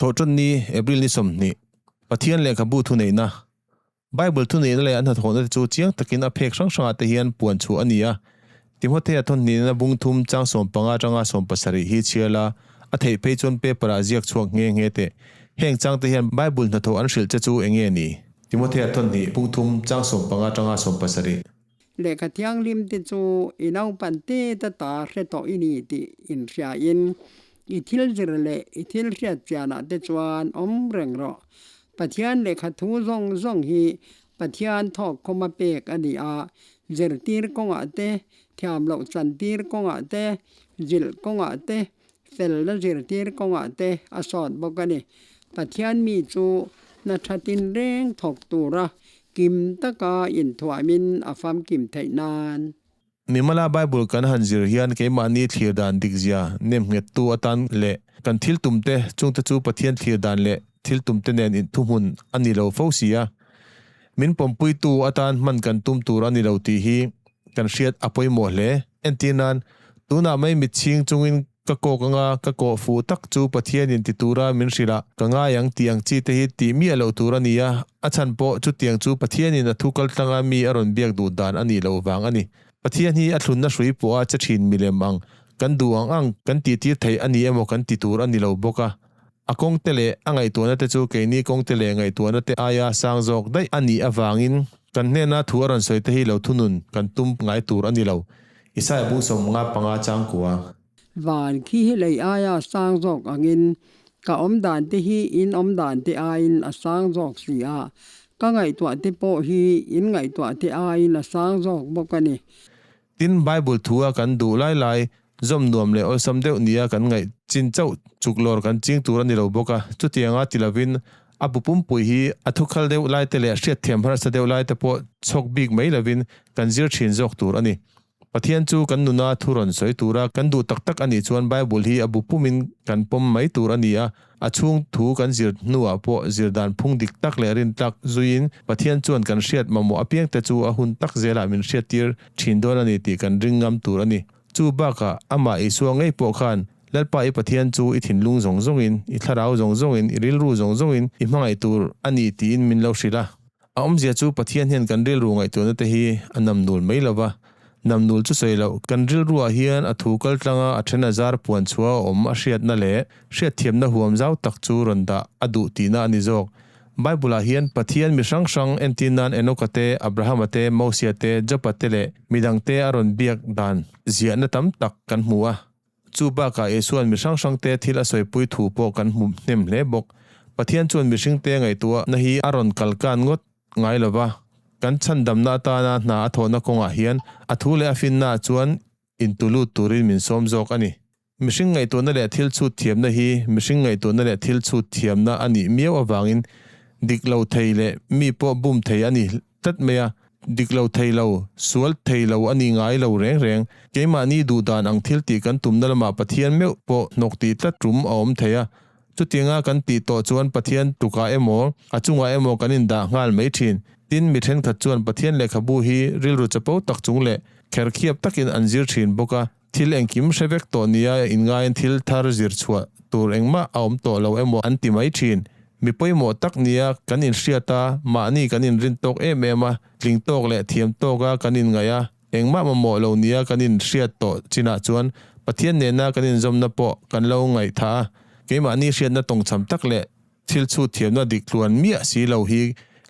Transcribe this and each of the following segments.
tho tron ni April ni som ni pathian le khabu thu nei na Bible thu nei le an thon na chu chiang takin a phek sang sang ate hian puan chu ania Timothy athon ni na bung thum chang som panga changa som pasari hi chiala a thei pe chon pe para ziak chuak nge te heng chang te hian Bible na tho an hril cha chu enge ni Timothy athon ni bung thum chang som panga changa som pasari le ka thiang lim te chu inau pan te ta ta hre to ini ti in ria in I thil zir le I thil ria chiana te chuan om reng ro pathian le kha thu zong hi pathian thok khoma pek ani a zir tir konga te thiam lo chan tir konga te zil konga te fel la zir tir konga te asot bokani pathian mi chu na thatin reng thok tura kim taka in thuamin afam kim thainan Nimala Bible kan hanzir hian ke mani thlir dan dikzia nem nget tu atan le kan thil tumte chungte chu pathian thlir dan le thil tumte nen in thumun ani lo fosia min pompui tu atan man kan tum tur ani lo ti hi kan hriat apoi mo hle entinan tuna mai miching chungin ka ko fu tak chu pathian in ti tura min rila kanga yang tiang chi te hi ti mi alo turania achan po chu tiang chu pathian in athukal tanga mi aron biak du dan ani lo wang ani pathian hi athun na hrui po a chachin milem ang kan duang ang kan ti thei ani emo kan ti tur ani lo boka akong tele angai to na te chu ke ni kong tele ngai to na te aya sang jok dai ani awangin kan ne na thuaran soi te hi lo thunun kan tum ngai tur ani lo isai bu som nga panga chang kuwa van khi lei aya sang jok angin ka om dan te hi in om dan te a in a sang jok sia ka ngai to te po hi in ngai to te a in a sang jok bokani tin Bible thua kan du lai zom nuam le ol sam deuh nia kan ngai chin chau chuklor kan ching tur ani lo boka chu tianga tilavin apupum pui hi athukhal deuh lai te le hriat thiam har sa deuh lai te po chok big mai lovin kan zir thin jok tur ani pathian chu kan nuna thuron soi tura kan du tak ani chuan Bible hi abupumin kan pom mai tur ania achung thu kan zir nuwa po zirdan phung dik tak le rin tak zuin pathian chuan kan hriat mamo apiang te chu a hun tak zela min hriat tir thin don ani ti kan ringam tur ani chu baka ama isuangai po khan lalpa I pathian chu I thin lung zong in I tharau zong in I rilru zong in I hmangai tur ani ti in min lo hrila a omzia chu pathian hian kan rilru ngai tu na te hi anam nul mai lova nam nul chu sei lo kan rilru a hian a thukal tlanga a 3000 puan chua om a hriat na le hriat thiam na huam zau tak chu ronda adu ti na ani jok Bible a hian pathian mi sang entinan enokate Abraham ate Moses te Jopate le midang te aron biak dan zia na tam tak kan hmuwa chu ba ka esuan mi sang te thila soi pui thu po kan hum nem le bok pathian chuan mi hring te ngai tua na hi aron kalkan ngot ngai lova kan chan dam na ta na athona konga hian athu le afin na chuan intulu turin min som jok ani mihring ngai to na le thil chu thiam na hi mihring ngai to na le thil chu thiam na ani miaw awangin diklo theile mi po bum thei ani tat meya diklo theilo sual theilo ani ngai lo reng keima ni du dan ang thil ti kan tum na lama pathian me po nokti tat rum om theya chutinga kan ti to chuan pathian tuka emo achunga emo kanin da ngal mai thin tin mi then khat chuan pathian le khabu hi rilru chapo tak chung le kher khiap takin anzir thin boka thil engkim hrevek to nia in ngai thil thar zir chhuwa tur engma aum to lo emo anti mai thin mi poimo tak nia kanin hriata mani kanin rin tok ema tling tok le thiam toka kanin ngaya engma mo lo nia kanin hriat to china chuan pathian ne na kanin zomna po kan lo ngai tha keima ni hriat na tong cham tak le thil chu thiam na dik tluan mi si lo hi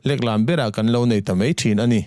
leklam bera kan lo nei ta mai thin ani